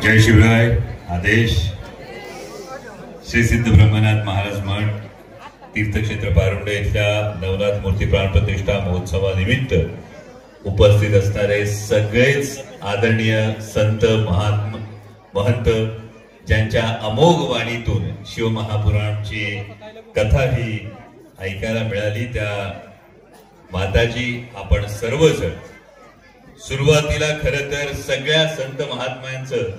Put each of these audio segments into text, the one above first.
जय शिवराय. आदेश. श्री सिद्ध ब्रह्मनाथ महाराज मठ तीर्थक्षेत्र पारुंडे इथल्या नवनाथ मूर्ती प्राणप्रतिष्ठा महोत्सवानिमित्त उपस्थित असणारे सगळेच आदरणीय संत महंत ज्यांच्या अमोघ वाणीतून शिवमहापुराणची कथा ही ऐकायला मिळाली, त्या माताजी आपण सर्वजण सुरुवातीला खरं तर सगळ्या संत महात्म्यांचं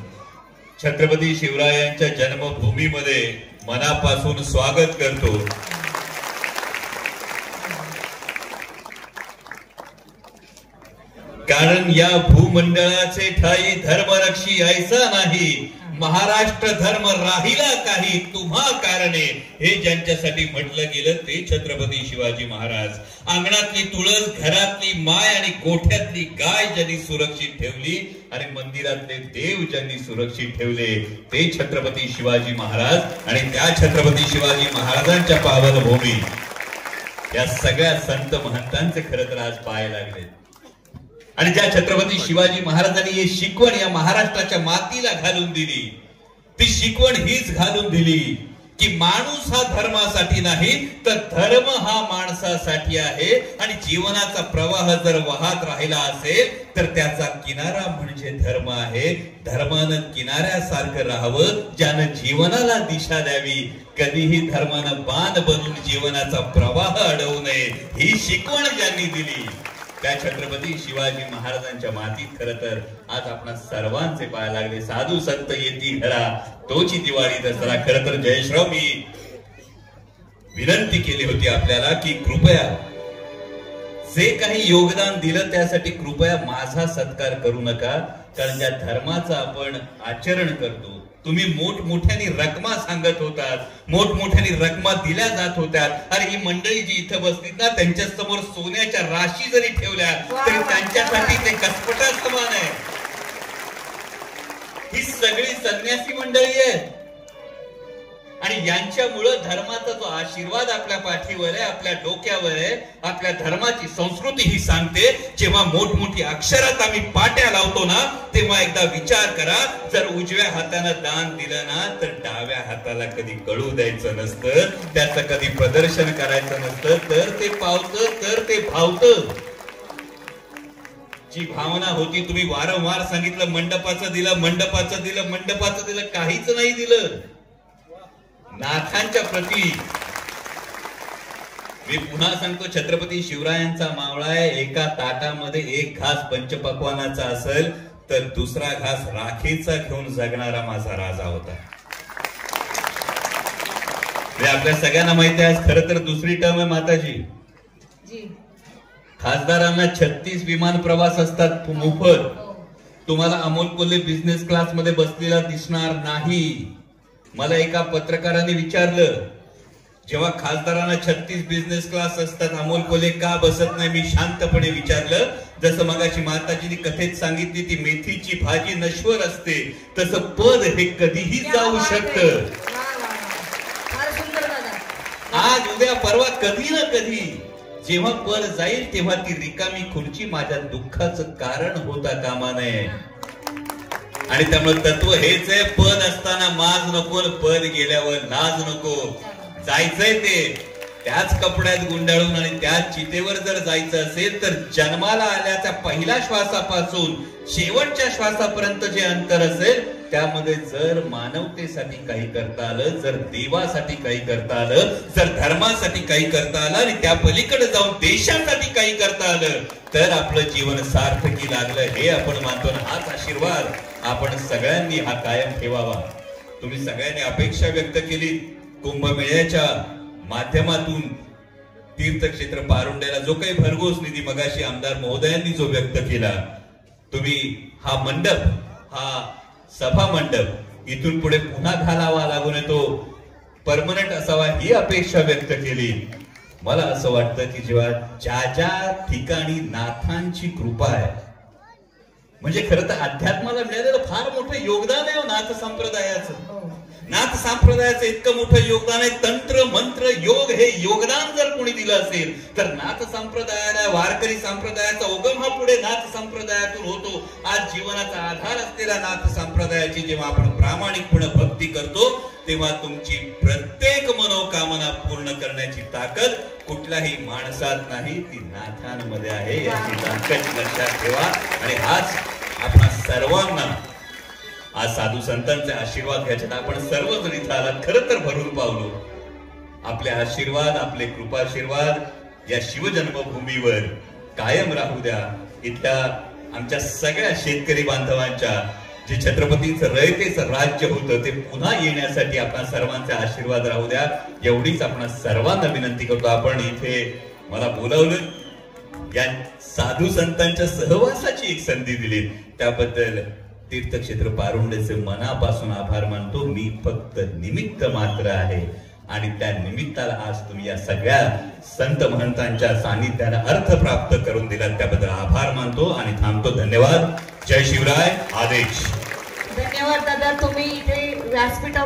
छत्रपती शिवरायांच्या जन्मभूमीमध्ये मनापासून स्वागत करतो. कारण या भूमंडळाचे ठाई धर्मरक्षी ऐसा नाही, महाराष्ट्र धर्म राहिला काही तुम्हा कारणे, हे ज्यांच्यासाठी म्हटलं गेलं ते छत्रपती शिवाजी महाराज. अंगणातली तुळस, घरातली माय आणि गोठ्यातली गाय ज्यांनी सुरक्षित ठेवली आणि मंदिरातले देव ज्यांनी सुरक्षित ठेवले ते छत्रपती शिवाजी महाराज. आणि त्या छत्रपती शिवाजी महाराजांच्या पावनभूमी या सगळ्या संत महंतांचे खरं तर आज पाय लागले. आणि ज्या छत्रपती शिवाजी महाराजांनी ही शिकवण या महाराष्ट्राच्या मातीला घालून दिली, ती शिकवण हीच घालून दिली की माणूस हा धर्मासाठी नाही तर धर्म हा माणसासाठी आहे. आणि जीवनाचा प्रवाह जर वाहत राहिला असेल तर त्याचा किनारा म्हणजे धर्म आहे. धर्मानं किनाऱ्यासारखं राहावं, ज्यानं जीवनाला दिशा द्यावी. कधीही धर्मानं बाण बनून जीवनाचा प्रवाह अडवू नये, ही शिकवण ज्यांनी दिली त्या छत्रपती शिवाजी महाराजांच्या मातीत खरं तर आज आपण सर्वांचे पाय लागले. साधू संत येती घरा तोची दिवाळी दसरा. खरं तर जयश्राव मी विनंती केली होती आपल्याला की कृपया जे काही योगदान दिलं त्यासाठी कृपया माझा सत्कार करू नका. कारण ज्या धर्माचं आपण आचरण करतो, तुम्ही मोठमोठ्यानी रकमा सांगत होतात, मोठमोठ्यानी रकमा दिल्या जात होत्या. अरे ही मंडळी जी इथं बसलीत ना, त्यांच्या समोर सोन्याच्या राशी जरी ठेवल्या तरी त्यांच्यासाठी ते कसपटा समान आहे. ही सगळी संन्यासी मंडळी आहे आणि यांच्यामुळं धर्माचा जो आशीर्वाद आपल्या पाठीवर आहे, आपल्या डोक्यावर आहे, आपल्या धर्माची संस्कृती ही सांगते. जेव्हा मोठमोठी अक्षरात आम्ही पाट्या लावतो ना, तेव्हा एकदा विचार करा, जर उजव्या हाताने दान दिलं ना तर डाव्या हाताला कधी कळू द्यायचं नसतं, त्याचं कधी प्रदर्शन करायचं नसतं. तर ते पावतं, तर ते भावतं. जी भावना होती, तुम्ही वारंवार सांगितलं मंडपाचं दिलं, मंडपाचं दिलं, मंडपाचं दिलं, काहीच नाही दिलं. नाथांच्या प्रती मी पुन्हा सांगतो, छत्रपती शिवरायांचा मावळा आहे. एका ताटामध्ये एक घास पंचपक्वानाचा असेल तर दुसरा घास राखीचा घेऊन जगणारा माझा राजा होता. आपल्या सगळ्यांना माहिती आहे खरं तर दुसरी टर्म आहे माताजी. खासदारांना 36 विमान प्रवास असतात मोफत. तुम्हाला अमोल कोल्हे बिझनेस क्लास मध्ये बसलेला दिसणार नाही. मला एका पत्रकाराने विचारलं, जेव्हा खासदारांना 36 बिझनेस क्लास असतात अमोल कोल्हे का बसत नाही? मी शांतपणे विचारलं, जसं मगाशी माताजींनी कथेत सांगितली ती मेथीची भाजी नश्वर असते, तसं पद हे कधीही जाऊ शकतं. आज उद्या परवा कधी ना कधी जेव्हा पद जाईल तेव्हा ती रिकामी खुर्ची माझ्या दुःखाचं कारण होता कामा नये. आणि त्यामुळे तत्व हेच आहे, पद असताना माज नको, पद गेल्यावर लाज नको. जायचंय ते त्याच कपड्यात गुंडाळून आणि त्याच चितेवर जर जायचं असेल तर जन्माला आल्याच्या पहिल्या श्वासापासून शेवटच्या श्वासापर्यंत जे अंतर असेल त्यामध्ये जर मानवतेसाठी काही करता आलं, जर देवासाठी काही करता आलं, जर धर्मासाठी काही करता आलं आणि त्या पलीकडे जाऊन देशासाठी काही करता आलं तर आपलं जीवन सार्थकी लागलं हे आपण मानतो. हाच आशीर्वाद आपण सगळ्यांनी हा कायम ठेवावा. तुम्ही सगळ्यांनी अपेक्षा व्यक्त केली कुंभमेळ्याच्या माध्यमातून तीर्थक्षेत्र पारुंड्याला जो काही भरघोस निधी मगाशी आमदार महोदयांनी जो व्यक्त केला, तुम्ही हा मंडप, हा सभा मंडप इथून पुढे पुन्हा घालावा लागून तो परमनंट असावा ही अपेक्षा व्यक्त केली. मला असं वाटतं की जेव्हा ज्या ज्या ठिकाणी नाथांची कृपा आहे, म्हणजे खरं तर अध्यात्माला मिळालेलं फार मोठं योगदान आहे नाथ संप्रदायाचं. नाथ संप्रदायाचं इतकं मोठं योगदान आहे. तंत्र मंत्र योग हे योगदान जर कोणी दिलं असेल तर नाथ संप्रदायाला, वारकरी संप्रदायाचा उगम जेव्हा पुढे नाथ संप्रदायातून होतो, आज जीवनाचा आधार असलेल्या नाथ संप्रदायाची जेव्हा आपण प्रामाणिकपणे भक्ती करतो, तेव्हा तुमची प्रत्येक मनोकामना पूर्ण करण्याची ताकद कुठल्याही माणसात नाही, ती नाथांमध्ये आहे, याची ताकद लक्षात ठेवा. आणि आज आपण सर्वांना आज साधू संतांचे आशीर्वाद घ्यायचे. आपण सर्वजण इथं आलात, खरं तर भरून पावलो. आपले आशीर्वाद, आपले कृपाशीर्वाद या शिवजन्मभूमीवर कायम राहू द्या. इथल्या आमच्या सगळ्या शेतकरी बांधवांच्या जे छत्रपतींचं रयतेचं राज्य होतं ते पुन्हा येण्यासाठी आपल्या सर्वांचे आशीर्वाद राहू द्या, एवढीच आपण सर्वांना विनंती करतो. आपण इथे मला बोलावलं, या साधू संतांच्या सहवासाची एक संधी दिली, त्याबद्दल तीर्थक्षेत्र पारुंडेचे मनापासून आभार मानतो. मी फक्त निमित्त मात्र आहे आणि त्या निमित्ताला आज तुम्ही या सगळ्या संत महंतांच्या सानिध्याने अर्थ प्राप्त करून दिला, त्याबद्दल आभार मानतो आणि थांबतो. धन्यवाद. जय शिवराय. आदेश. धन्यवाद दादा. तुम्ही इथे व्यासपीठावर